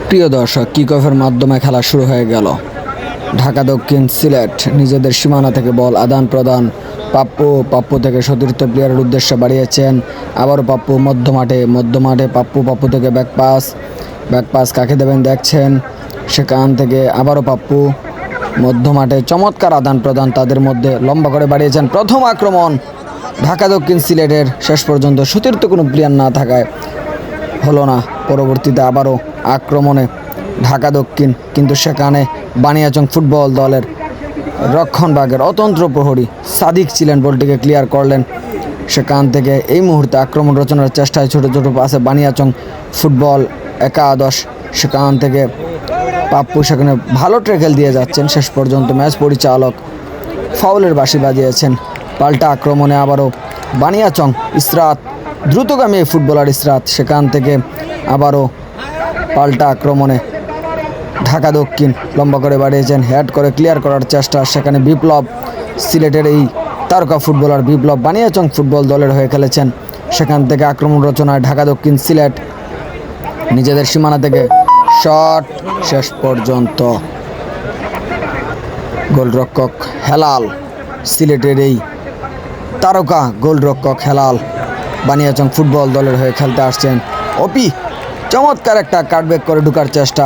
প্রিয় দর্শক, কিক অফের মাধ্যমে খেলা শুরু হয়ে গেল। ঢাকা দক্ষিণ সিলেট নিজেদের সীমানা থেকে বল আদান প্রদান। পাপ্পু থেকে সতীর্থ প্লেয়ারের উদ্দেশ্যে বাড়িয়েছেন। আবারও পাপ্পু মধ্যমাঠে পাপ্পু থেকে ব্যাকপাস কাকে দেবেন দেখছেন। সেখান থেকে আবারও পাপ্পু মধ্যমাঠে চমৎকার আদান প্রদান তাদের মধ্যে, লম্বা করে বাড়িয়েছেন। প্রথম আক্রমণ ঢাকা দক্ষিণ সিলেটের, শেষ পর্যন্ত সতীর্থ কোনো প্লেয়ার না থাকায় হলো না। পরবর্তীতে আবারও আক্রমণে ঢাকা দক্ষিণ, কিন্তু সেখানে বানিয়াচং ফুটবল দলের রক্ষণভাগের অতন্ত্র প্রহরী সাদিক ছিলেন, বলটিকে ক্লিয়ার করলেন। সেখান থেকে এই মুহূর্তে আক্রমণ রচনার চেষ্টায় ছোট পাশে বানিয়াচং ফুটবল একাদশ। সেখান থেকে পাপ্পু সেখানে ভালো ট্র্যাকেল দিয়ে যাচ্ছেন। শেষ পর্যন্ত ম্যাচ পরিচালক ফাউলের বাঁশি বাজিয়েছেন। পাল্টা আক্রমণে আবারও বানিয়াচং ইসরাত, দ্রুতগামী ফুটবলার ইসরাত। সেখান থেকে আবারও পাল্টা আক্রমণে ঢাকা দক্ষিণ লম্বা করে বাড়িয়েছেন, হেড করে ক্লিয়ার করার চেষ্টা। সেখানে বিপ্লব, সিলেটের এই তারকা ফুটবলার বিপ্লব বানিয়াচং ফুটবল দলের হয়ে খেলেছেন। সেখান থেকে আক্রমণ রচনায় ঢাকা দক্ষিণ সিলেট নিজেদের সীমানা থেকে শট, শেষ পর্যন্ত গোলরক্ষক হেলাল, সিলেটের এই তারকা গোলরক্ষক হেলাল বানিয়াচং ফুটবল দলের হয়ে খেলতে আসছেন। ওপি চমৎকার একটা কাটব্যাক করে ঢুকার চেষ্টা।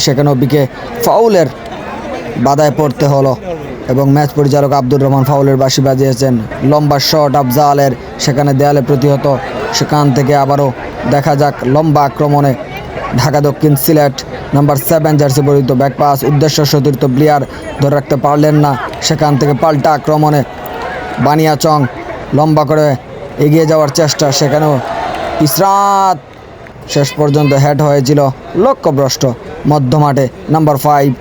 সেখানে ওপিকে ফাউলের বাধায় পড়তে হলো এবং ম্যাচ পরিচালক আব্দুর রহমান ফাউলের বাঁশি বাজিয়েছেন। লম্বা শট আফজালের, সেখানে দেয়ালে প্রতিহত। সেখান থেকে আবারও দেখা যাক লম্বা আক্রমণে ঢাকা দক্ষিণ সিলেট নাম্বার 7 জার্সি পরিহিত ব্যাকপাস, উদ্দেশ্য সতীর্থ প্লেয়ার ধরে রাখতে পারলেন না। সেখান থেকে পাল্টা আক্রমণে বানিয়াচং লম্বা করে এগিয়ে যাওয়ার চেষ্টা। সেখানেও ইসরাত, শেষ পর্যন্ত হেড হয়েছিল লক্ষ্যভ্রষ্ট। মধ্যমাঠে নাম্বার 5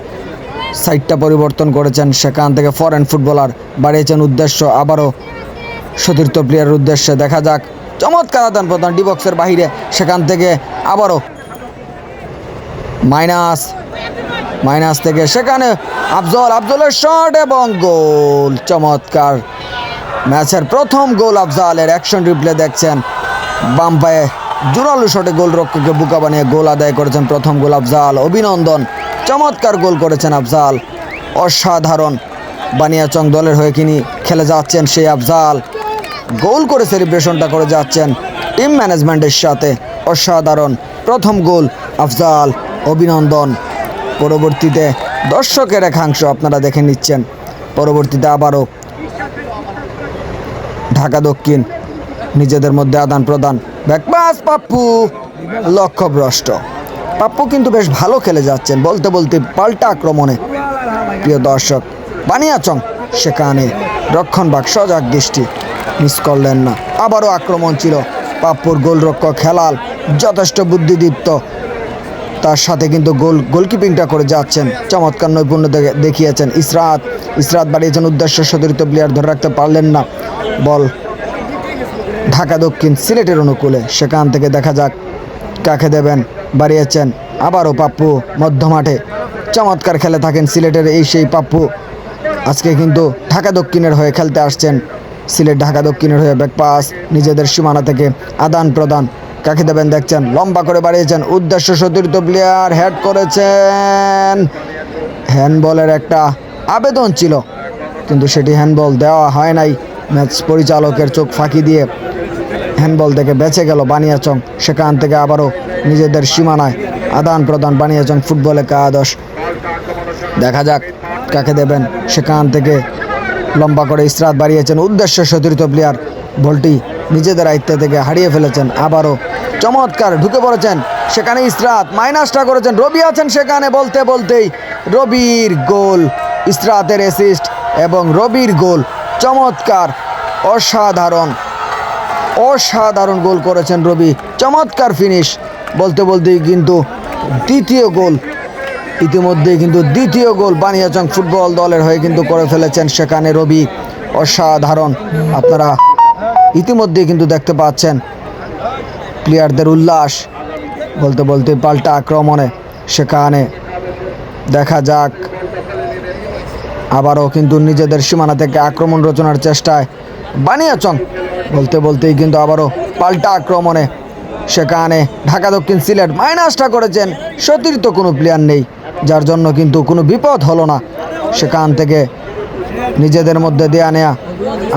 সাইডটা পরিবর্তন করেছেন। সেখান থেকে ফরেন ফুটবলার বাড়িয়েছেন উদ্দেশ্য, আবারও সতীর্থ প্লেয়ারের উদ্দেশ্যে। দেখা যাক চমৎকার আদান প্রদান ডিবক্সের বাহিরে। সেখান থেকে আবারও মাইনাস থেকে সেখানে আফজলের শট এবং গোল। চমৎকার ম্যাচের প্রথম গোল আফজালের, অ্যাকশন রিপ্লে দেখছেন। বাম পায়ে জোরালো শটে গোলরক্ষককে বুকা বানিয়ে গোল আদায় করেছেন। প্রথম গোল আফজাল, অভিনন্দন। চমৎকার গোল করেছেন আফজাল, অসাধারণ। বানিয়াচং দলের হয়ে কিনি খেলে যাচ্ছেন সেই আফজাল, গোল করে সেলিব্রেশনটা করে যাচ্ছেন টিম ম্যানেজমেন্টের সাথে। অসাধারণ প্রথম গোল আফজাল, অভিনন্দন। পরবর্তীতে দর্শকের একাংশ আপনারা দেখে নিচ্ছেন। পরবর্তীতে আবারও ঢাকা দক্ষিণ নিজেদের মধ্যে আদান প্রদান, ব্যাকপাস পাপ্পু, লক্ষ্যভ্রষ্ট। পাপ্পু কিন্তু বেশ ভালো খেলে যাচ্ছেন বলতে পাল্টা আক্রমণে। প্রিয় দর্শক, বানিয়াচং সেখানে রক্ষণভাগ সজাগ দৃষ্টি, মিস করলেন না। আবারও আক্রমণ ছিল পাপ্পুর, গোলরক্ষক হেলাল যথেষ্ট বুদ্ধিদীপ্ত, তার সাথে কিন্তু গোলকিপিংটা করে যাচ্ছেন। চমৎকার নৈপুণ্য দেখিয়েছেন ইসরাত বাড়িয়েছেন উদ্দেশ্য সতীর্থ প্লেয়ার ধরে রাখতে পারলেন না। বল ঢাকা দক্ষিণ সিলেটের অনুকূলে। সেখান থেকে দেখা যাক কাকে দেবেন, বাড়িয়েছেন আবারও পাপ্পু মধ্যমাঠে। চমৎকার খেলে থাকেন সিলেটের এই সেই পাপ্পু, আজকে কিন্তু ঢাকা দক্ষিণের হয়ে খেলতে আসছেন। সিলেট ঢাকা দক্ষিণের হয়ে ব্যাকপাস, নিজেদের সীমানা থেকে আদান প্রদান, কাকে দেবেন দেখছেন। লম্বা করে বাড়িয়েছেন উদ্দেশ্য সতীর্থ প্লেয়ার, হেড করেছেন। হ্যান্ডবলের একটা আবেদন ছিল, কিন্তু সেটি হ্যান্ডবল দেওয়া হয় নাই। ম্যাচ পরিচালকের চোখ ফাঁকি দিয়ে হ্যান্ডবল থেকে বেঁচে গেল বানিয়াচং। সেখান থেকে আবারও নিজেদের সীমানায় আদান প্রদান বানিয়াচং ফুটবল একাদশ। দেখা যাক কাকে দেবেন। সেখান থেকে লম্বা করে ইসরাত বাড়িয়েছেন উদ্দেশ্য সতীর্থ প্লেয়ার, বলটি নিজেদের আয়ত্ত থেকে হারিয়ে ফেলেছেন। আবারও চমৎকার ঢুকে পড়েছেন সেখানে ইসরাত, মাইনাসটা করেছেন। রবি আছেন সেখানে, বলতেই রবির গোল, ইসরাতের অ্যাসিস্ট এবং রবির গোল। চমৎকার, অসাধারণ গোল করেছেন রবি। চমৎকার ফিনিশ, বলতেই কিন্তু দ্বিতীয় গোল, ইতিমধ্যেই কিন্তু দ্বিতীয় গোল বানিয়াচং ফুটবল দলের হয়ে কিন্তু করে ফেলেছেন সেখানে রবি। অসাধারণ, আপনারা ইতিমধ্যেই কিন্তু দেখতে পাচ্ছেন প্লেয়ারদের উল্লাস। বলতে পাল্টা আক্রমণে সেখানে দেখা যাক আবারও কিন্তু নিজেদের সীমানা থেকে আক্রমণ রচনার চেষ্টায় বানিয়াচং। বলতেই কিন্তু আবারও পাল্টা আক্রমণে সেখানে ঢাকা দক্ষিণ সিলেট মাইনাসটা করেছেন, সতীর্থ কোনো প্লেয়ার নেই, যার জন্য কিন্তু কোনো বিপদ হলো না। সেখান থেকে নিজেদের মধ্যে দেয়া নেয়া,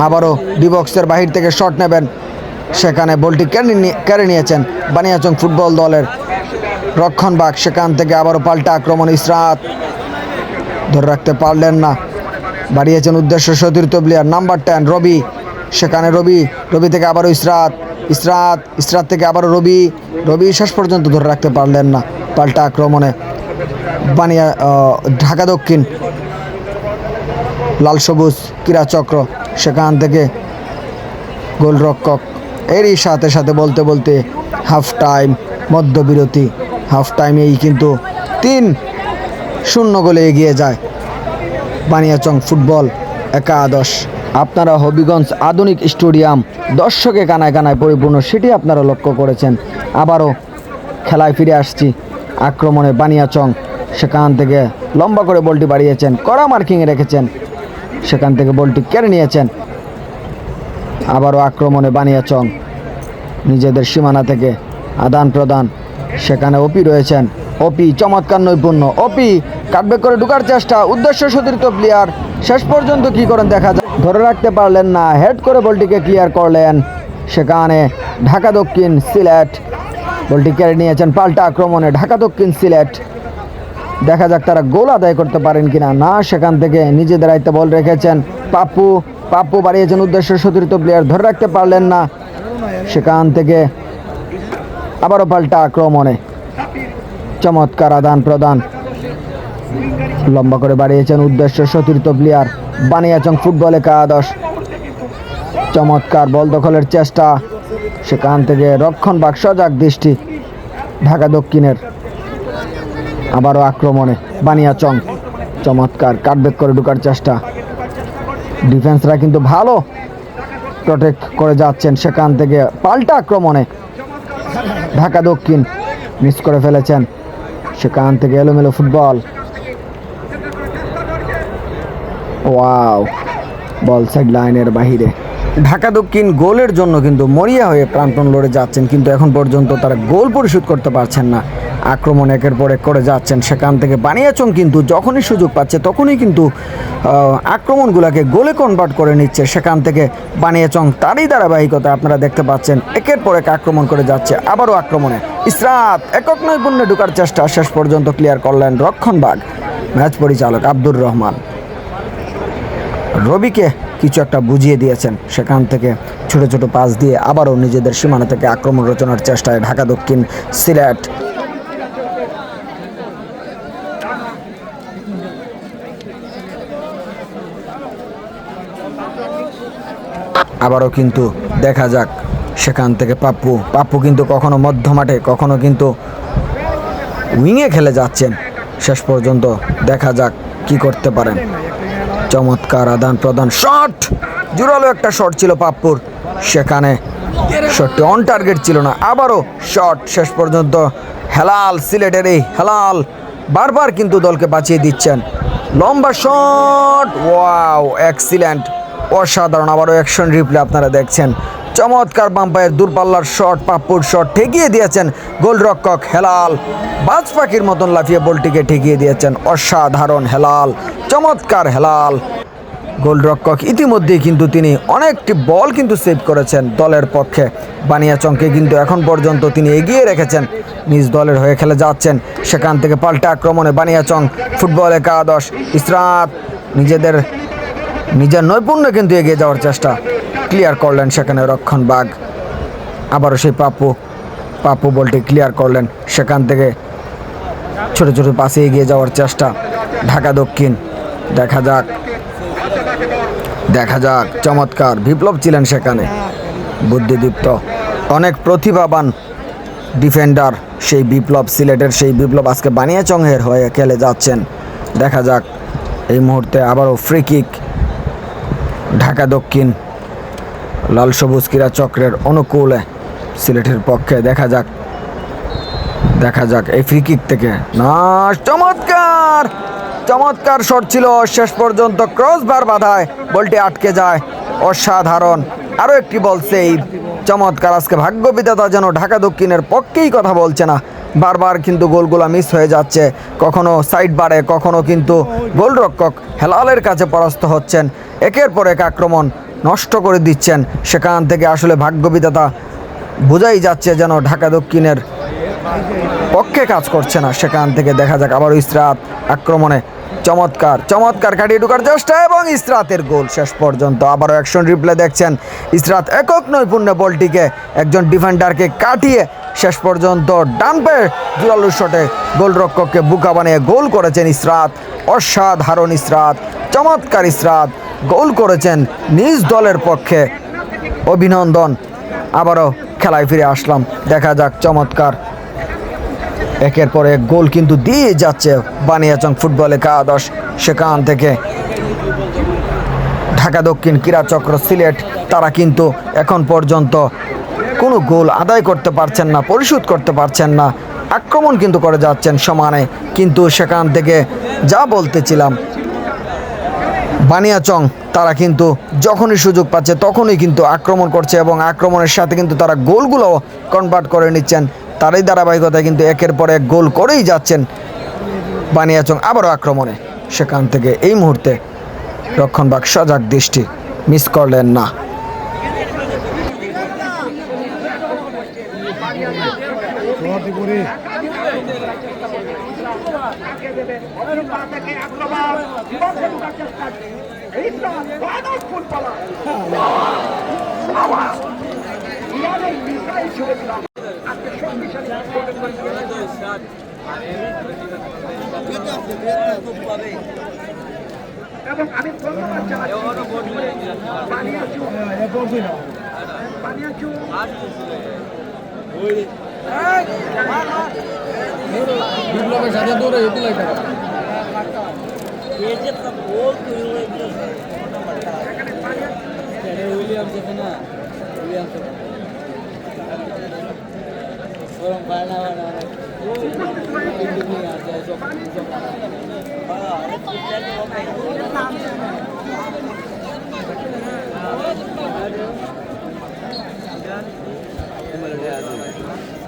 আবারও ডিবক্সের বাহির থেকে শট নেবেন, সেখানে বলটি কেড়ে নিয়েছেন বানিয়াচং ফুটবল দলের রক্ষণভাগ। সেখান থেকে আবারও পাল্টা আক্রমণ, ইসরাত ধরে রাখতে পারলেন না, বাড়িয়েছেন উদ্দেশ্য সতীর্থ প্লেয়ার নাম্বার 10 রবি। সেখানে রবি থেকে আবারও ইসরাত থেকে আবারও রবি শেষ পর্যন্ত ধরে রাখতে পারলেন না। পাল্টা আক্রমণে ঢাকা দক্ষিণ লাল সবুজ ক্রীড়াচক্র, সেখান থেকে গোলরক্ষক এরই সাথে সাথে বলতে হাফ টাইম মধ্যবিরতি। হাফ টাইমেই কিন্তু 3-0 গোলে এগিয়ে যায় বানিয়াচং ফুটবল একাদশ। আপনারা হবিগঞ্জ আধুনিক স্টেডিয়াম দর্শকে কানায় কানায় পরিপূর্ণ, সেটি আপনারা লক্ষ্য করেছেন। আবারও খেলায় ফিরে আসছি, আক্রমণে বানিয়াচং, সেখান থেকে লম্বা করে বলটি বাড়িয়েছেন, কড়া মার্কিংয়ে রেখেছেন, সেখান থেকে বলটি কেড়ে নিয়েছেন। আবারও আক্রমণে বানিয়াচং, নিজেদের সীমানা থেকে আদান প্রদান, সেখানে ওপি রয়েছেন, ওপি চমৎকার নৈপুণ্য, ওপি কাটব্যাক করে ঢুকার চেষ্টা, উদ্দেশ্য সতীর্থ প্লেয়ার শেষ পর্যন্ত কি করেন দেখা যায়, ধরে রাখতে পারলেন না, হেড করে বলটিকে ক্লিয়ার করলেন। সেখানে ঢাকা দক্ষিণ সিলেট বলটি কেড়ে নিয়েছেন, পাল্টা আক্রমণে ঢাকা দক্ষিণ সিলেট, দেখা যাক তারা গোল আদায় করতে পারেন কিনা। না, সেখান থেকে নিজেদের আয়ত্তে বল রেখেছেন পাপ্পু বাড়িয়েছেন উদ্দেশ্য সতীর্থ প্লেয়ার, ধরে রাখতে পারলেন না। সেখান থেকে আবারও পাল্টা আক্রমণে চমৎকার আদান প্রদান, লম্বা করে বাড়িয়েছেন উদ্দেশ্য সতীর্থ প্লেয়ার বানিয়াচং ফুটবল একাদশ। চমৎকার বল দখলের চেষ্টা, সেখান থেকে রক্ষণভাগ সজাগ দৃষ্টি ঢাকা দক্ষিণের। আবারও আক্রমণে বানিয়াচং, চমৎকার কাটব্যাক করে ঢুকার চেষ্টা, ডিফেন্সরা কিন্তু ভালো প্রোটেক্ট করে যাচ্ছেন। সেখান থেকে পাল্টা আক্রমণে ঢাকা দক্ষিণ মিস করে ফেলেছেন, সেখান থেকে এলোমেলো ফুটবল, ওয়াও, বল সাইড লাইনের বাহিরে। ঢাকা দক্ষিণ গোলের জন্য কিন্তু মরিয়া হয়ে প্রাণপণ লড়ে যাচ্ছেন, কিন্তু এখন পর্যন্ত তারা গোল পরিশোধ করতে পারছেন না। আক্রমণ একের পর এক করে যাচ্ছেন, সেখান থেকে বানিয়াচং কিন্তু যখনই সুযোগ পাচ্ছে তখনই কিন্তু আক্রমণগুলোকে গোলে কনভার্ট করে নিচ্ছে। সেখান থেকে বানিয়াচং তারই ধারাবাহিকতা আপনারা দেখতে পাচ্ছেন, একের পর এক আক্রমণ করে যাচ্ছে। আবারও আক্রমণে ইসরাত একক নৈপুণ্যে ঢুকার চেষ্টা, শেষ পর্যন্ত ক্লিয়ার করলেন রক্ষণভাগ ম্যাচ পরিচালক আব্দুর রহমান। রবিকে কিছু একটা বুঝিয়ে দিয়েছেন, সেখান থেকে ছোট ছোট পাস দিয়ে আবারও নিজেদের সীমানা থেকে আক্রমণ রচনার চেষ্টায় ঢাকা দক্ষিণ সিলেট। আবারও কিন্তু দেখা যাক, সেখান থেকে পাপ্পু কিন্তু কখনো মধ্য মাঠে কখনো কিন্তু উইংয়ে খেলে যাচ্ছেন, শেষ পর্যন্ত দেখা যাক কি করতে পারেন। চমৎকার আদান প্রদান, শট, জোরালো একটা শট ছিল পাপ্পুর, সেখানে শটটি অন টার্গেট ছিল না। আবারও শট, শেষ পর্যন্ত হেলাল, সিলেটের এই হেলাল বারবার কিন্তু দলকে বাঁচিয়ে দিচ্ছেন। লম্বা শট, ওয়াও, এক্সিলেন্ট, অসাধারণ। আবারও অ্যাকশন রিপ্লে আপনারা দেখছেন, চমৎকার বাম্পায়ের দূরপাল্লার শট, পাপ্পুর শট ঠেকিয়ে দিয়েছেন গোলরক্ষক হেলাল, বাজ পাখির মতন লাফিয়ে বলটিকে ঠেকিয়ে দিয়েছেন, অসাধারণ হেলাল, চমৎকার হেলাল গোলরক্ষক। ইতিমধ্যেই কিন্তু তিনি অনেকটি বল কিন্তু সেভ করেছেন দলের পক্ষে। বানিয়াচংকে কিন্তু এখন পর্যন্ত তিনি এগিয়ে রেখেছেন, নিজ দলের হয়ে খেলে যাচ্ছেন। সেখান থেকে পাল্টা আক্রমণে বানিয়াচং ফুটবল একাদশ, ইসরাত নিজের নৈপুণ্য কিন্তু এগিয়ে যাওয়ার চেষ্টা, ক্লিয়ার করলেন সেখানে রক্ষণভাগ। আবারও সেই পাপ্পু বলটি ক্লিয়ার করলেন, সেখান থেকে ছোট ছোট পাশে এগিয়ে যাওয়ার চেষ্টা ঢাকা দক্ষিণ। দেখা যাক, চমৎকার বিপ্লব ছিলেন সেখানে, বুদ্ধিদীপ্ত, অনেক প্রতিভাবান ডিফেন্ডার সেই বিপ্লব, সিলেটের সেই বিপ্লব আজকে বানিয়াচংয়ের হয়ে খেলে যাচ্ছেন। দেখা যাক এই মুহূর্তে আবারও ফ্রি কিক ঢাকা দক্ষিণ লাল সবুজ ক্রীড়া চক্রের অনুকূলে সিলেটের পক্ষে। দেখা যাক এই ফ্রি কিক থেকে, না, চমৎকার শট ছিল, শেষ পর্যন্ত ক্রসবার বাধায় বলটি আটকে যায়, অসাধারণ আরও একটি বলছে এই চমৎকার। আজকে ভাগ্য বিধাতা যেন ঢাকা দক্ষিণের পক্ষেই কথা বলছে না, বারবার কিন্তু গোলগুলা মিস হয়ে যাচ্ছে, কখনো সাইড বারে, কখনো কিন্তু গোলরক্ষক হেলালের কাছে পরাস্ত হচ্ছেন। একের পর এক আক্রমণ নষ্ট করে দিচ্ছেন, সেখান থেকে আসলে ভাগ্য বিধাতা বোঝাই যাচ্ছে যেন ঢাকা দক্ষিণের পক্ষে কাজ করছে না। সেখান থেকে দেখা যাক আবারও ইসরাত আক্রমণে চমৎকার চমৎকার কাটিয়ে ঢোকার চেষ্টা এবং ইসরাতের গোল। শেষ পর্যন্ত আবারও অ্যাকশন রিপ্লে দেখছেন, ইসরাত একক নৈপুণ্যে বলটিকে একজন ডিফেন্ডারকে কাটিয়ে শেষ পর্যন্ত ডান পায়ে জোরালো শটে গোলরক্ষককে বুকা বানিয়ে গোল করেছেন ইসরাত। অসাধারণ ইসরাত, চমৎকার ইসরাত গোল করেছেন নিজ দলের পক্ষে। অভিনন্দন। আবারও খেলায় ফিরে আসলাম, দেখা যাক চমৎকার একের পর এক গোল কিন্তু দিয়ে যাচ্ছে বানিয়াচং ফুটবল একাদশ। সেখান থেকে ঢাকা দক্ষিণ ক্রীড়া চক্র সিলেট তারা কিন্তু এখন পর্যন্ত কোনো গোল আদায় করতে পারছেন না, পরিশোধ করতে পারছেন না। আক্রমণ কিন্তু করে যাচ্ছেন সমানে, কিন্তু সেখান থেকে যা বলতেছিলাম, বানিয়াচং তারা কিন্তু যখনই সুযোগ পাচ্ছে তখনই কিন্তু আক্রমণ করছে এবং আক্রমণের সাথে কিন্তু তারা গোলগুলো কনভার্ট করে নিচ্ছেন। তারই ধারাবাহিকতায় কিন্তু একের পর এক গোল করেই যাচ্ছেন বানিয়াচং। আবারও আক্রমণে, সেখান থেকে এই মুহূর্তে রক্ষণভাগ সজাগ দৃষ্টি, মিস করলেন না। এবং আমি ধন্যবাদ বিপ্লবের সাথে দৌড়ে এগুলো উইলিয়ামস না উইলিয়ামস গরম পায় না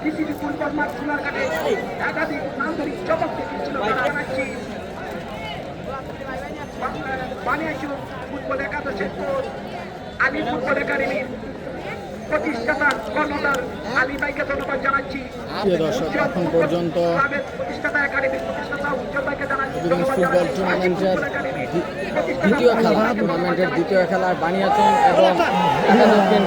কৃষির ফুটবল মাঠ খোলার কাটে একাধিক আন্তরিক জবাব দিয়েছিল জানাচ্ছি বানিয়াচং ফুটবল একাদশের কোচ আলী ফুটবল একাডেমির প্রতিষ্ঠাতা কর্ণধার আলী ভাইকে ধন্যবাদ জানাচ্ছি। দর্শক, এখন পর্যন্ত প্রতিষ্ঠাতা একাডেমির প্রতিষ্ঠাতা উজ্জ্বল ভাইকে জানাচ্ছি ফুটবল টুর্নামেন্টের দ্বিতীয় খেলা বানিয়াচং এবং ঢাকা দক্ষিণ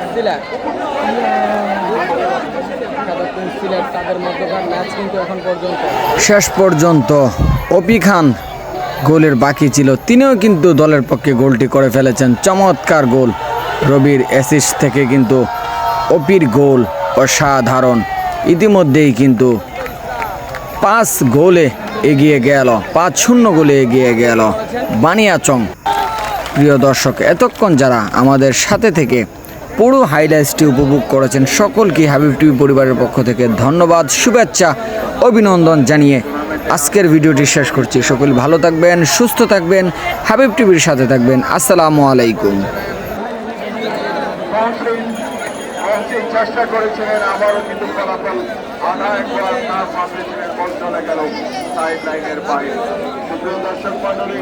সিলেট তাদের মধ্যকার ম্যাচ কিন্তু এখন পর্যন্ত শেষ পর্যন্ত অপি খান গোলের বাকি ছিল, তিনিও কিন্তু দলের পক্ষে গোলটি করে ফেলেছেন। চমৎকার গোল, রবির অ্যাসিস্ট থেকে কিন্তু অপির গোল অসাধারণ। ইতিমধ্যেই কিন্তু 5 গোলে এগিয়ে গেল, 5-0 গোলে এগিয়ে গেল বানিয়াচং। প্রিয় দর্শক, এতক্ষণ যারা আমাদের সাথে থেকে পুরো হাইলাইটসটি উপভোগ করেছেন সকলকে হাবিব টিভি পরিবারের পক্ষ থেকে ধন্যবাদ, শুভেচ্ছা, অভিনন্দন জানিয়ে আজকের ভিডিওটি শেষ করছি। সকল ভালো থাকবেন, সুস্থ থাকবেন, হাবিব টিভির সাথে থাকবেন। আসসালামু আলাইকুম। চেষ্টা করেছিলেন, আবারও কিন্তু ফলাফল আদায় করার তার মাঝে ছিলেন, বল চলে গেল সাইড লাইনের বাইরে। সুপ্রিয় দর্শক মন্ডলী।